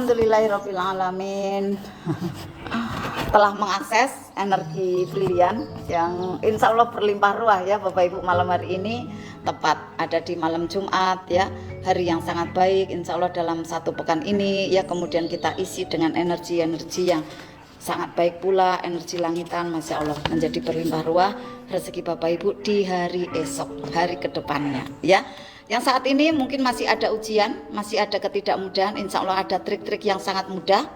Alhamdulillahirabbil alamin. Telah mengakses energi brilian yang insya Allah berlimpah ruah ya Bapak Ibu. Malam hari ini tepat ada di malam Jumat ya, hari yang sangat baik insya Allah dalam satu pekan ini ya. Kemudian kita isi dengan energi-energi yang sangat baik pula, energi langitan, Masya Allah, menjadi berlimpah ruah rezeki Bapak Ibu di hari esok, hari kedepannya ya. Yang saat ini mungkin masih ada ujian, masih ada ketidakmudahan, insya Allah ada trik-trik yang sangat mudah.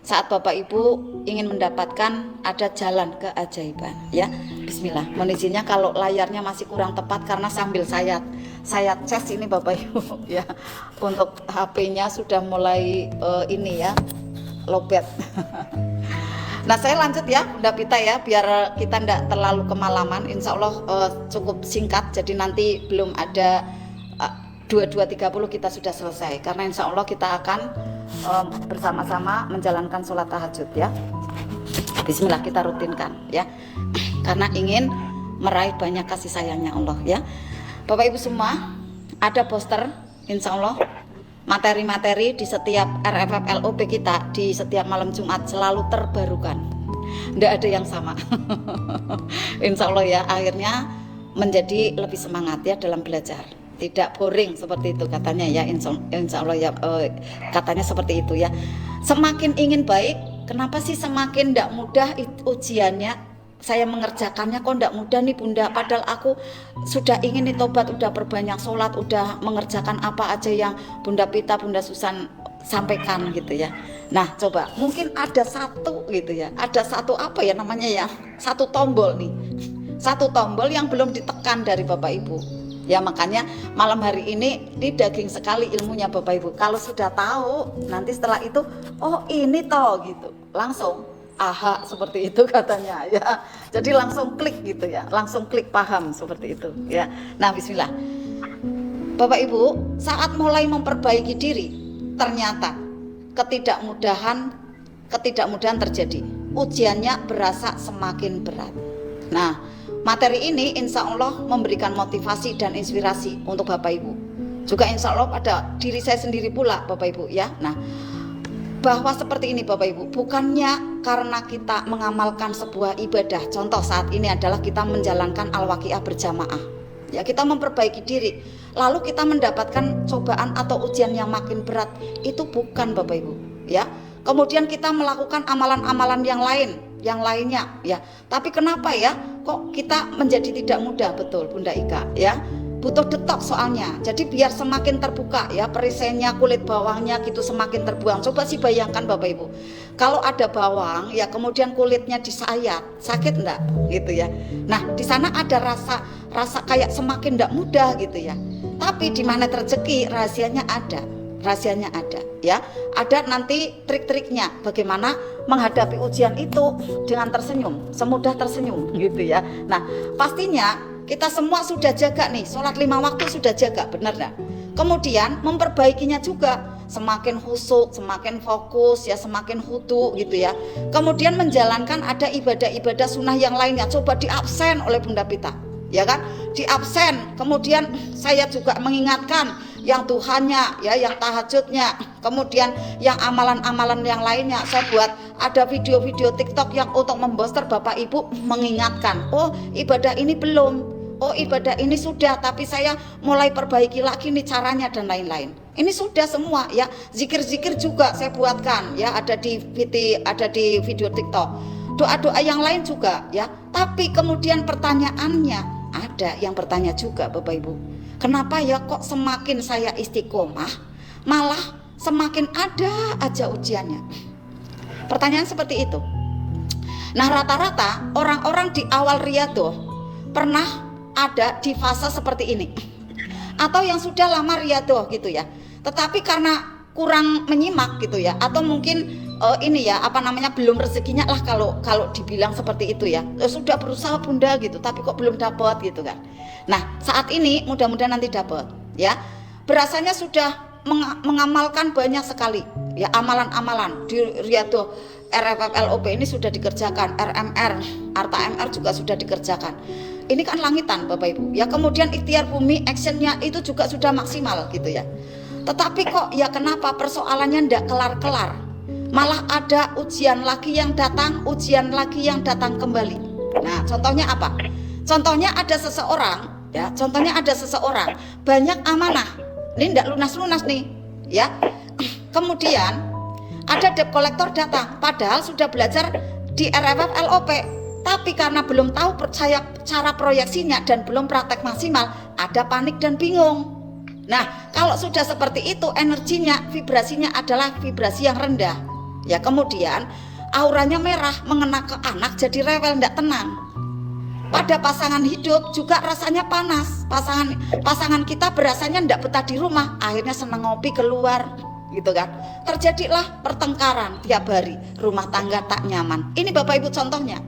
Saat Bapak Ibu ingin mendapatkan ada jalan keajaiban ya. Bismillah. Mohon izinnya kalau layarnya masih kurang tepat karena sambil saya cas ini Bapak Ibu ya. Untuk HP-nya sudah mulai ini ya, lowbat. Nah saya lanjut ya Bunda Pita ya, biar kita tidak terlalu kemalaman. Insya Allah cukup singkat, jadi nanti belum ada 22.30 kita sudah selesai, karena insya Allah kita akan bersama-sama menjalankan sholat tahajud ya. Bismillah, kita rutinkan ya, karena ingin meraih banyak kasih sayangnya Allah ya. Bapak Ibu semua, ada poster insya Allah materi-materi di setiap RFFLOB kita di setiap malam Jumat selalu terbarukan, tidak ada yang sama. Insya Allah ya, akhirnya menjadi lebih semangat ya dalam belajar, tidak boring seperti itu katanya ya. Insya Allah ya, katanya seperti itu ya. Semakin ingin baik, kenapa sih semakin tidak mudah ujiannya? Saya mengerjakannya kok tidak mudah nih Bunda, padahal aku sudah ingin nih tobat, udah perbanyak sholat, udah mengerjakan apa aja yang Bunda Pita, Bunda Susan sampaikan gitu ya. Nah coba, mungkin ada satu gitu ya, ada satu apa ya namanya ya, satu tombol nih, satu tombol yang belum ditekan dari Bapak Ibu ya. Makanya malam hari ini daging sekali ilmunya Bapak Ibu. Kalau sudah tahu, nanti setelah itu oh ini toh gitu, langsung aha seperti itu katanya ya. Jadi langsung klik gitu ya, langsung klik paham seperti itu ya. Nah bismillah Bapak Ibu, saat mulai memperbaiki diri ternyata ketidakmudahan terjadi, ujiannya berasa semakin berat. Nah materi ini insya Allah memberikan motivasi dan inspirasi untuk Bapak Ibu, juga insya Allah pada diri saya sendiri pula Bapak Ibu ya. Nah bahwa seperti ini Bapak Ibu, bukannya karena kita mengamalkan sebuah ibadah, contoh saat ini adalah kita menjalankan al-waqiah berjamaah ya, kita memperbaiki diri lalu kita mendapatkan cobaan atau ujian yang makin berat, itu bukan Bapak Ibu ya. Kemudian kita melakukan amalan-amalan yang lainnya ya, tapi kenapa ya kok kita menjadi tidak mudah? Betul Bunda Ika ya, butuh detox soalnya. Jadi biar semakin terbuka ya perisainya, kulit bawangnya gitu semakin terbuang. Coba sih bayangkan Bapak Ibu, kalau ada bawang ya kemudian kulitnya disayat, sakit enggak gitu ya. Nah di sana ada rasa kayak semakin enggak mudah gitu ya. Tapi di mana rezeki, rahasianya ada ya. Ada nanti trik-triknya bagaimana menghadapi ujian itu dengan tersenyum, semudah tersenyum gitu ya. Nah pastinya kita semua sudah jaga nih, sholat 5 waktu sudah jaga, benar gak? Kemudian memperbaikinya juga, semakin khusyuk, semakin fokus ya, semakin khudu gitu ya. Kemudian menjalankan ada ibadah-ibadah sunnah yang lainnya, coba diabsen oleh Bunda Pita ya kan, diabsen. Kemudian saya juga mengingatkan yang duhanya ya, yang tahajudnya, kemudian yang amalan-amalan yang lainnya. Saya buat ada video-video TikTok yang untuk membooster Bapak Ibu, mengingatkan, oh ibadah ini belum, oh ibadah ini sudah, tapi saya mulai perbaiki lagi nih caranya dan lain-lain. Ini sudah semua ya. Zikir-zikir juga saya buatkan ya, ada di video TikTok. Doa-doa yang lain juga ya. Tapi kemudian pertanyaannya, ada yang bertanya juga Bapak Ibu, kenapa ya kok semakin saya istiqomah malah semakin ada aja ujiannya? Pertanyaan seperti itu. Nah rata-rata orang-orang di awal riyadhah pernah ada di fase seperti ini, atau yang sudah lama riyadhah gitu ya, tetapi karena kurang menyimak gitu ya, atau mungkin ini ya apa namanya, belum rezekinya lah kalau dibilang seperti itu ya. Sudah berusaha Bunda gitu tapi kok belum dapat gitu kan. Nah saat ini mudah-mudahan nanti dapat ya. Berasanya sudah mengamalkan banyak sekali ya, amalan-amalan di riyadhah RFFLOB ini sudah dikerjakan, RMR, Arta MR juga sudah dikerjakan. Ini kan langitan Bapak Ibu ya. Kemudian ikhtiar bumi actionnya itu juga sudah maksimal gitu ya. Tetapi kok ya kenapa persoalannya ndak kelar-kelar? Malah ada ujian lagi yang datang, ujian lagi yang datang kembali. Nah, contohnya apa? Contohnya ada seseorang, ya, contohnya ada seseorang banyak amanah. Ini ndak lunas-lunas nih, ya. Kemudian ada debt collector datang, padahal sudah belajar di RFF LOP, tapi karena belum tahu percaya cara proyeksinya dan belum praktek maksimal, ada panik dan bingung. Nah, kalau sudah seperti itu, energinya, vibrasinya adalah vibrasi yang rendah. Ya, kemudian auranya merah, mengena ke anak, jadi rewel, tidak tenang. Pada pasangan hidup juga rasanya panas. Pasangan kita berasanya tidak betah di rumah, akhirnya senang ngopi keluar, gitu kan. Terjadilah pertengkaran tiap hari, rumah tangga tak nyaman. Ini Bapak Ibu contohnya.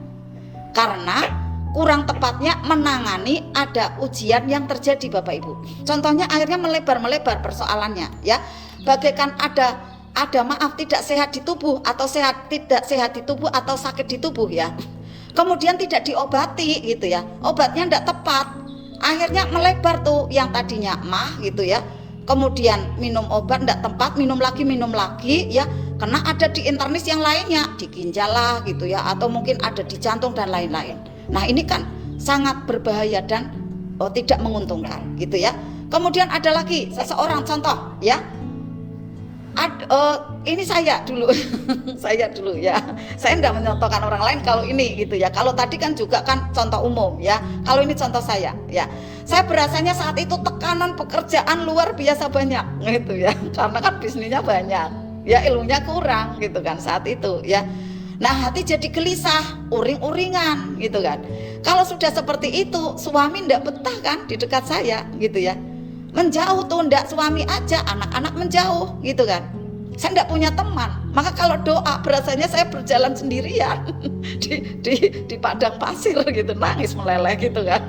Karena kurang tepatnya menangani ada ujian yang terjadi Bapak Ibu. Contohnya akhirnya melebar persoalannya, ya. Bagaikan ada maaf tidak sehat di tubuh atau tidak sehat di tubuh atau sakit di tubuh, ya. Kemudian tidak diobati gitu ya. Obatnya tidak tepat. Akhirnya melebar tuh yang tadinya mah gitu ya. Kemudian minum obat tidak tepat, minum lagi ya. Karena ada di internis yang lainnya, di ginjal lah gitu ya, atau mungkin ada di jantung dan lain-lain. Nah, ini kan sangat berbahaya dan tidak menguntungkan gitu ya. Kemudian ada lagi seseorang contoh ya. Ini saya dulu saya dulu ya, saya tidak menyontohkan orang lain kalau ini gitu ya. Kalau tadi kan juga kan contoh umum ya, kalau ini contoh saya ya. Saya berasanya saat itu tekanan pekerjaan luar biasa banyak gitu ya, karena kan bisnisnya banyak ya, ilmunya kurang gitu kan saat itu ya. Nah, hati jadi gelisah, uring-uringan gitu kan. Kalau sudah seperti itu, suami tidak betah kan di dekat saya gitu ya. Menjauh tuh, ndak suami aja, anak-anak menjauh gitu kan. Saya ndak punya teman, maka kalau doa berasanya saya berjalan sendirian di padang pasir gitu, nangis meleleh gitu kan.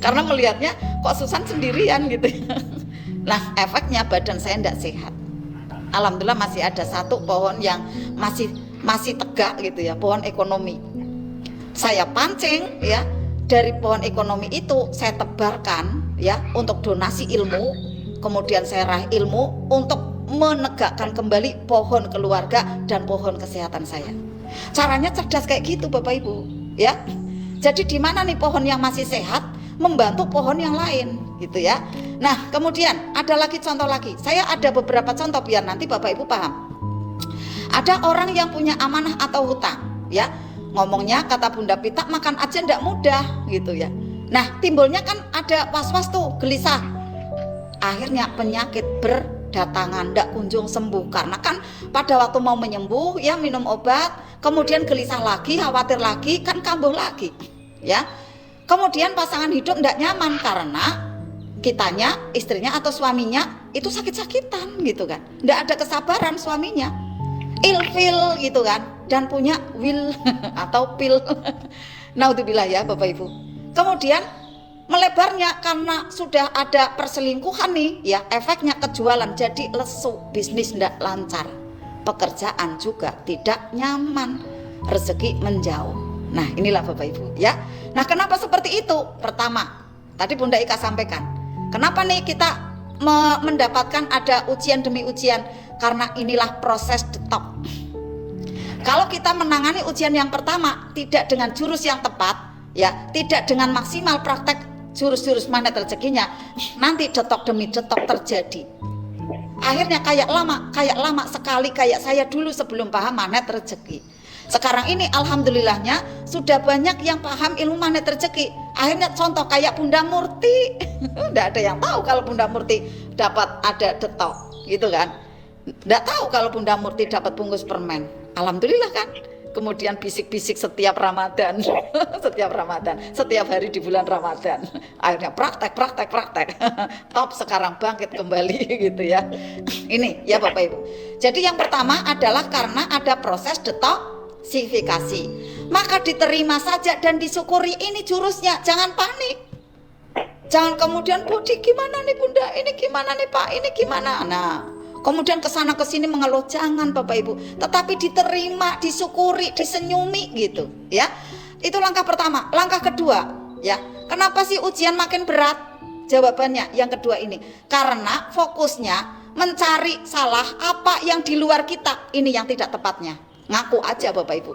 Karena melihatnya kok Susan sendirian gitu ya. Nah, efeknya badan saya ndak sehat. Alhamdulillah masih ada satu pohon yang masih tegak gitu ya, pohon ekonomi. Saya pancing ya, dari pohon ekonomi itu saya tebarkan ya untuk donasi ilmu, kemudian saya raih ilmu untuk menegakkan kembali pohon keluarga dan pohon kesehatan saya. Caranya cerdas kayak gitu Bapak Ibu ya. Jadi di mana nih pohon yang masih sehat membantu pohon yang lain gitu ya. Nah, kemudian ada lagi contoh lagi. Saya ada beberapa contoh biar nanti Bapak Ibu paham. Ada orang yang punya amanah atau hutang ya. Ngomongnya kata Bunda Pita, makan aja ndak mudah gitu ya. Nah, timbulnya kan ada was-was tuh, gelisah. Akhirnya penyakit berdatangan, ndak kunjung sembuh. Karena kan pada waktu mau menyembuh ya minum obat, kemudian gelisah lagi, khawatir lagi, kan kambuh lagi ya. Kemudian pasangan hidup ndak nyaman karena kitanya, istrinya atau suaminya itu sakit-sakitan gitu kan. Ndak ada kesabaran suaminya, ilfil gitu kan, dan punya will atau pil. Naudzubillah ya Bapak Ibu. Kemudian melebarnya karena sudah ada perselingkuhan nih ya, efeknya kejualan jadi lesu, bisnis tidak lancar, pekerjaan juga tidak nyaman, rezeki menjauh. Nah, inilah Bapak Ibu ya. Nah, kenapa seperti itu? Pertama, tadi Bunda Ika sampaikan, kenapa nih kita mendapatkan ada ujian demi ujian? Karena inilah proses detok. Kalau kita menangani ujian yang pertama tidak dengan jurus yang tepat ya, tidak dengan maksimal praktek jurus-jurus magnet rezekinya, nanti detok demi detok terjadi. Akhirnya kayak lama sekali kayak saya dulu sebelum paham magnet rezeki. Sekarang ini alhamdulillahnya sudah banyak yang paham ilmu magnet rezeki. Akhirnya contoh kayak Bunda Murti. Tidak ada yang tahu kalau Bunda Murti dapat ada detok gitu kan. Tidak tahu kalau Bunda Murti dapat bungkus permen. Alhamdulillah kan. Kemudian bisik-bisik setiap Ramadan. Setiap hari di bulan Ramadan. Akhirnya praktek. Top, sekarang bangkit kembali gitu ya. Ini ya Bapak Ibu. Jadi yang pertama adalah karena ada proses detoksifikasi. Maka diterima saja dan disyukuri, ini jurusnya. Jangan panik. Jangan kemudian Budi gimana nih Bunda, ini gimana nih Pak, ini gimana. Nah, kemudian kesana kesini mengeluh, jangan Bapak Ibu, tetapi diterima, disyukuri, disenyumi gitu ya. Itu langkah pertama. Langkah kedua ya, kenapa sih ujian makin berat? Jawabannya yang kedua ini, karena fokusnya mencari salah apa yang di luar kita, ini yang tidak tepatnya. Ngaku aja Bapak Ibu.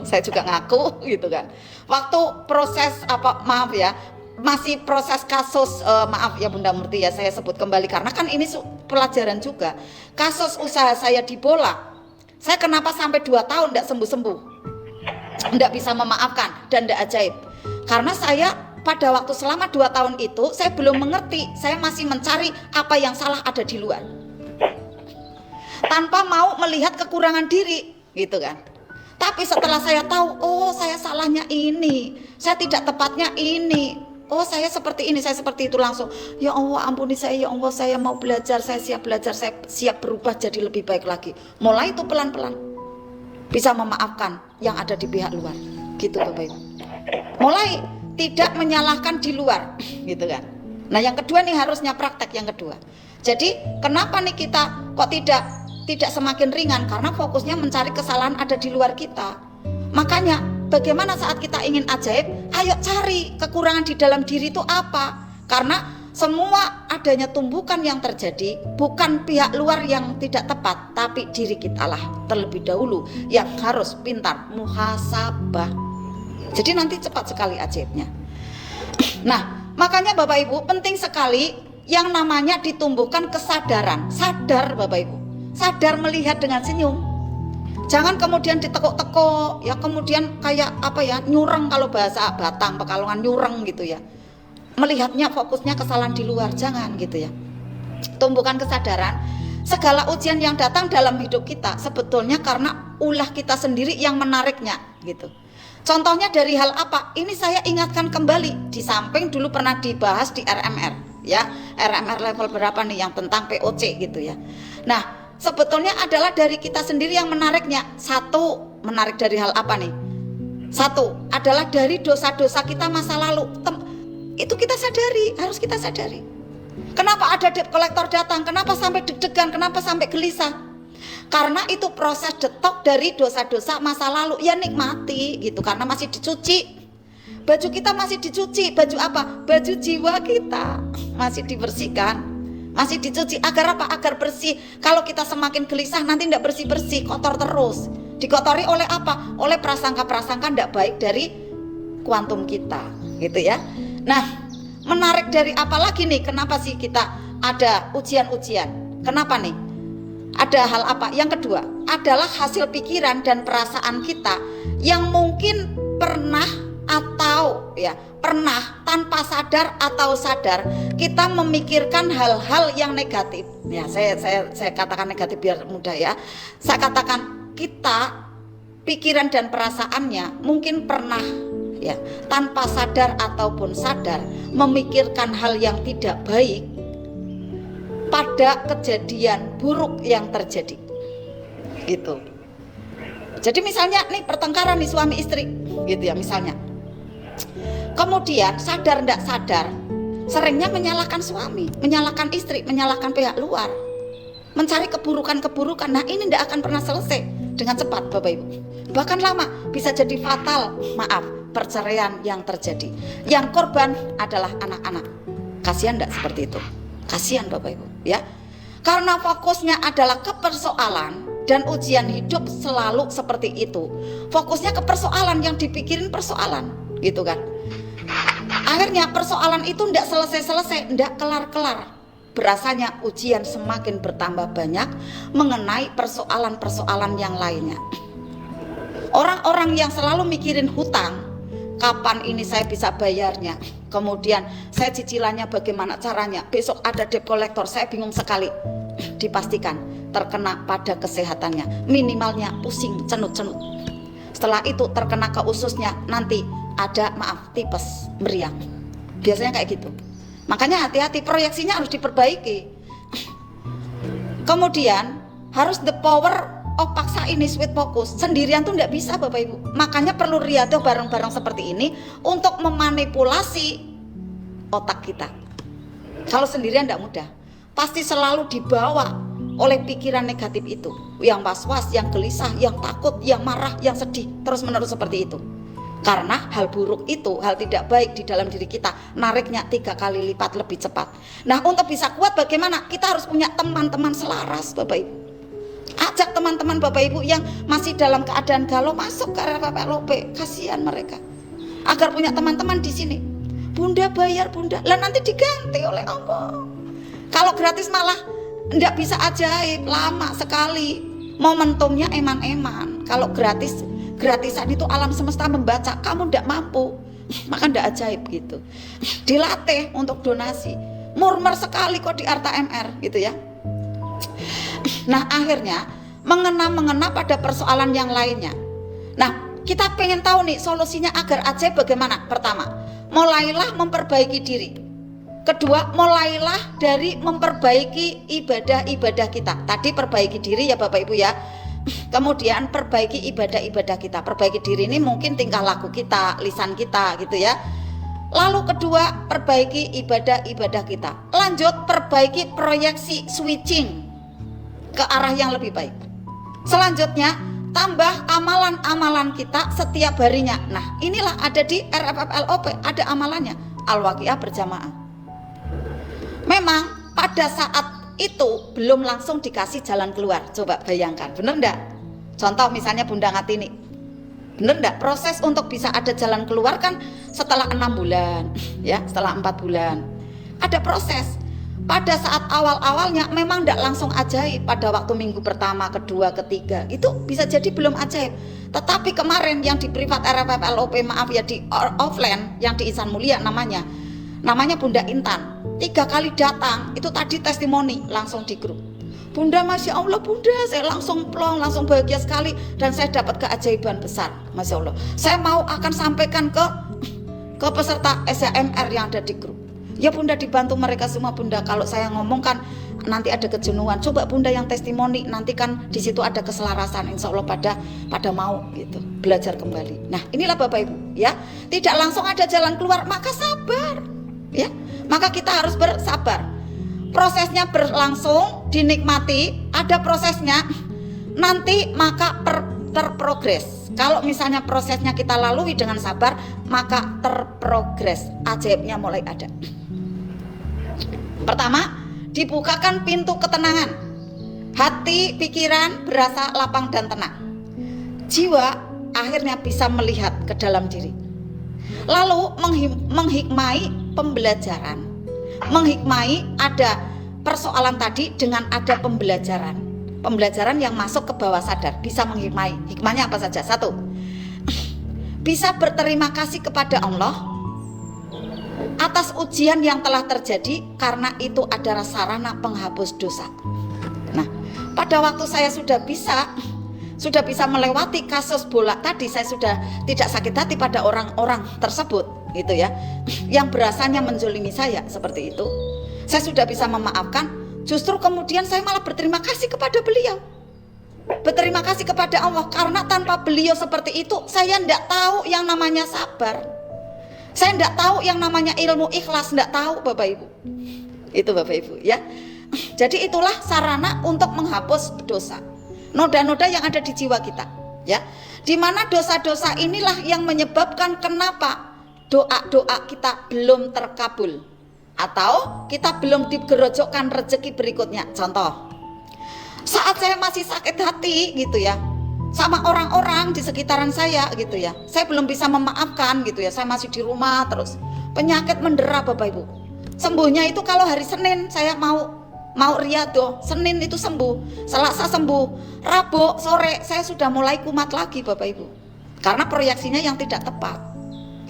Saya juga ngaku gitu kan. Waktu proses maaf ya, masih proses kasus maaf ya Bunda Murti ya, saya sebut kembali karena kan ini pelajaran juga. Kasus usaha saya di bola, saya kenapa sampai 2 tahun tidak sembuh-sembuh, tidak bisa memaafkan dan tidak ajaib, karena saya pada waktu selama 2 tahun itu saya belum mengerti, saya masih mencari apa yang salah ada di luar tanpa mau melihat kekurangan diri gitu kan. Tapi setelah saya tahu, oh saya salahnya ini, saya tidak tepatnya ini, oh saya seperti ini, saya seperti itu, langsung ya Allah ampuni saya, ya Allah saya mau belajar, saya siap belajar, saya siap berubah jadi lebih baik lagi. Mulai itu pelan-pelan bisa memaafkan yang ada di pihak luar gitu Bapak Ibu. Mulai tidak menyalahkan di luar gitu kan. Nah yang kedua nih harusnya praktek yang kedua. Jadi kenapa nih kita kok tidak semakin ringan, karena fokusnya mencari kesalahan ada di luar kita. Makanya bagaimana saat kita ingin ajaib, ayo cari kekurangan di dalam diri itu apa. Karena semua adanya tumbukan yang terjadi bukan pihak luar yang tidak tepat, tapi diri kita lah terlebih dahulu yang harus pintar muhasabah. Jadi nanti cepat sekali ajaibnya. Nah makanya Bapak Ibu penting sekali yang namanya ditumbuhkan kesadaran. Sadar Bapak Ibu, sadar melihat dengan senyum. Jangan kemudian ditekuk-tekuk ya, kemudian kayak apa ya, nyureng, kalau bahasa Batang Pekalongan nyureng gitu ya. Melihatnya fokusnya kesalahan di luar, jangan gitu ya. Tumbuhkan kesadaran. Segala ujian yang datang dalam hidup kita sebetulnya karena ulah kita sendiri yang menariknya gitu. Contohnya dari hal apa? Ini saya ingatkan kembali, di samping dulu pernah dibahas di RMR ya. RMR level berapa nih yang tentang POC gitu ya. Nah sebetulnya adalah dari kita sendiri yang menariknya. Satu, menarik dari hal apa nih? Satu, adalah dari dosa-dosa kita masa lalu. Itu kita sadari, harus kita sadari. Kenapa ada debt collector datang? Kenapa sampai deg-degan? Kenapa sampai gelisah? Karena itu proses detok dari dosa-dosa masa lalu. Ya nikmati gitu, karena masih dicuci. Baju kita masih dicuci. Baju apa? Baju jiwa kita masih dibersihkan, masih dicuci. Agar apa? Agar bersih. Kalau kita semakin gelisah nanti tidak bersih-bersih, kotor terus. Dikotori oleh apa? Oleh prasangka-prasangka tidak baik dari kuantum kita gitu ya. Nah menarik dari apa lagi nih? Kenapa sih kita ada ujian-ujian? Kenapa nih? Ada hal apa? Yang kedua adalah hasil pikiran dan perasaan kita yang mungkin pernah atau ya pernah tanpa sadar atau sadar kita memikirkan hal-hal yang negatif. Ya, saya katakan negatif biar mudah ya. Saya katakan kita pikiran dan perasaannya mungkin pernah ya tanpa sadar ataupun sadar memikirkan hal yang tidak baik pada kejadian buruk yang terjadi gitu. Jadi misalnya nih pertengkaran nih suami istri gitu ya misalnya, kemudian sadar tidak sadar seringnya menyalahkan suami, menyalahkan istri, menyalahkan pihak luar, mencari keburukan-keburukan. Nah ini tidak akan pernah selesai dengan cepat Bapak Ibu, bahkan lama, bisa jadi fatal. Maaf, perceraian yang terjadi, yang korban adalah anak-anak. Kasihan tidak seperti itu? Kasihan Bapak Ibu ya, karena fokusnya adalah ke persoalan dan ujian hidup selalu seperti itu. Fokusnya ke persoalan, yang dipikirin persoalan gitu kan. Akhirnya persoalan itu tidak selesai-selesai, tidak kelar-kelar. Berasanya ujian semakin bertambah banyak mengenai persoalan-persoalan yang lainnya. Orang-orang yang selalu mikirin hutang, kapan ini saya bisa bayarnya, kemudian saya cicilannya bagaimana caranya, besok ada debt collector, saya bingung sekali. Dipastikan terkena pada kesehatannya, minimalnya pusing, cenut-cenut. Setelah itu terkena ke ususnya, nanti ada tipes, meriang. Biasanya kayak gitu. Makanya hati-hati, proyeksinya harus diperbaiki. Kemudian harus the power of paksa ini sweet fokus. Sendirian tuh nggak bisa Bapak Ibu. Makanya perlu riadoh bareng-bareng seperti ini untuk memanipulasi otak kita. Kalau sendirian nggak mudah, pasti selalu dibawa oleh pikiran negatif itu, yang was-was, yang gelisah, yang takut, yang marah, yang sedih, terus menerus seperti itu. Karena hal buruk itu, hal tidak baik di dalam diri kita, nariknya 3 kali lipat lebih cepat. Nah, untuk bisa kuat bagaimana? Kita harus punya teman-teman selaras, Bapak Ibu. Ajak teman-teman Bapak Ibu yang masih dalam keadaan galau masuk ke RPPLOP, kasihan mereka. Agar punya teman-teman di sini. Bunda bayar, Bunda. Lah nanti diganti oleh Allah. Kalau gratis malah enggak bisa ajaib, lama sekali. Momentumnya eman-eman. Kalau gratisan itu alam semesta membaca, kamu enggak mampu, maka enggak ajaib gitu. Dilatih untuk donasi. Murmer sekali kok di Arta MR gitu ya. Nah, akhirnya mengena pada persoalan yang lainnya. Nah, kita pengen tahu nih solusinya agar ajaib bagaimana? Pertama, mulailah memperbaiki diri. Kedua, mulailah dari memperbaiki ibadah-ibadah kita. Tadi perbaiki diri ya Bapak Ibu ya. Kemudian perbaiki ibadah-ibadah kita. Perbaiki diri ini mungkin tingkah laku kita, lisan kita gitu ya. Lalu kedua, perbaiki ibadah-ibadah kita. Lanjut, perbaiki proyeksi switching ke arah yang lebih baik. Selanjutnya, tambah amalan-amalan kita setiap harinya. Nah, inilah ada di RFFLOP, ada amalannya. Al-Waqiah berjamaah. Memang pada saat itu belum langsung dikasih jalan keluar. Coba bayangkan, bener enggak? Contoh misalnya Bunda Ngatini, bener enggak? Proses untuk bisa ada jalan keluar kan setelah 6 bulan, ya, setelah 4 bulan. Ada proses. Pada saat awal-awalnya memang enggak langsung ajaib. Pada waktu minggu pertama, kedua, ketiga, itu bisa jadi belum ajaib. Tetapi kemarin yang di privat RFFLOP, maaf ya, di offline yang di Insan Mulia namanya Bunda Intan. 3 kali datang, itu tadi testimoni langsung di grup. Bunda, Masya Allah Bunda, saya langsung plong, langsung bahagia sekali. Dan saya dapat keajaiban besar, Masya Allah. Saya mau akan sampaikan ke peserta SHMR yang ada di grup. Ya Bunda, dibantu mereka semua Bunda. Kalau saya ngomongkan nanti ada kejenuhan. Coba Bunda yang testimoni, nanti kan di situ ada keselarasan. Insya Allah pada mau gitu, belajar kembali. Nah, inilah Bapak Ibu ya. Tidak langsung ada jalan keluar, maka sabar ya. Maka kita harus bersabar. Prosesnya berlangsung, dinikmati, ada prosesnya. Nanti maka terprogres. Kalau misalnya prosesnya kita lalui dengan sabar, maka terprogres. Ajaibnya mulai ada. Pertama, dibukakan pintu ketenangan. Hati, pikiran berasa lapang dan tenang. Jiwa akhirnya bisa melihat ke dalam diri. Lalu menghikmai pembelajaran. Menghikmai ada persoalan tadi dengan ada pembelajaran. Pembelajaran yang masuk ke bawah sadar, bisa menghikmai. Hikmahnya apa saja? 1, bisa berterima kasih kepada Allah atas ujian yang telah terjadi, karena itu adalah sarana penghapus dosa. Nah, pada waktu saya sudah bisa melewati kasus bola tadi, saya sudah tidak sakit hati pada orang-orang tersebut gitu ya, yang berasanya menzolimi saya seperti itu. Saya sudah bisa memaafkan. Justru kemudian saya malah berterima kasih kepada beliau, berterima kasih kepada Allah, karena tanpa beliau seperti itu saya tidak tahu yang namanya sabar, saya tidak tahu yang namanya ilmu ikhlas, tidak tahu Bapak Ibu. Itu Bapak Ibu ya. Jadi itulah sarana untuk menghapus dosa, noda-noda yang ada di jiwa kita ya. Dimana dosa-dosa inilah yang menyebabkan kenapa doa-doa kita belum terkabul, atau kita belum digerojokkan rezeki berikutnya. Contoh, saat saya masih sakit hati gitu ya, sama orang-orang di sekitaran saya gitu ya, saya belum bisa memaafkan gitu ya, saya masih di rumah terus, penyakit mendera Bapak Ibu. Sembuhnya itu kalau hari Senin saya mau riyadhah, Senin itu sembuh, Selasa sembuh, Rabu sore saya sudah mulai kumat lagi Bapak Ibu, karena proyeksinya yang tidak tepat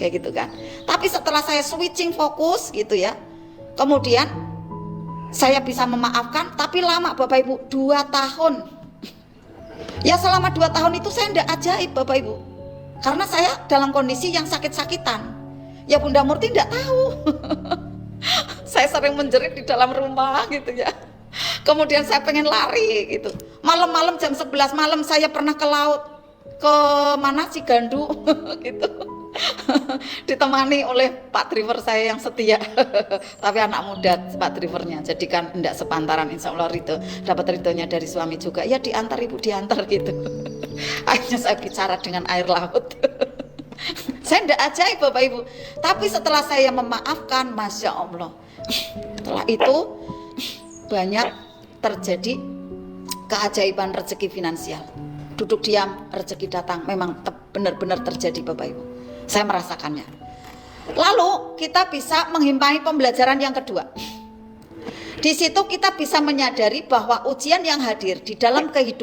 kayak gitu kan. Tapi setelah saya switching fokus gitu ya, kemudian saya bisa memaafkan. Tapi lama Bapak Ibu, 2 tahun. Ya selama 2 tahun itu saya tidak ajaib Bapak Ibu, karena saya dalam kondisi yang sakit-sakitan. Ya Bunda Murti tidak tahu. Saya sering menjerit di dalam rumah gitu ya. Kemudian saya pengen lari gitu. Malam-malam jam 11 malam saya pernah ke laut, ke mana Cigandu gitu. Ditemani oleh Pak driver saya yang setia. Tapi anak muda Pak drivernya, jadi kan enggak sepantaran, insya Allah Ridho, dapat ridhonya dari suami juga. Ya diantar Ibu, diantar gitu. Akhirnya saya bicara dengan air laut. Saya tidak ajaib Bapak Ibu. Tapi setelah saya memaafkan, Masya Allah, setelah itu banyak terjadi keajaiban rezeki finansial. Duduk diam, rezeki datang. Memang benar-benar terjadi Bapak Ibu. Saya merasakannya. Lalu kita bisa menghimpai pembelajaran yang kedua. Di situ kita bisa menyadari bahwa ujian yang hadir di dalam kehidupan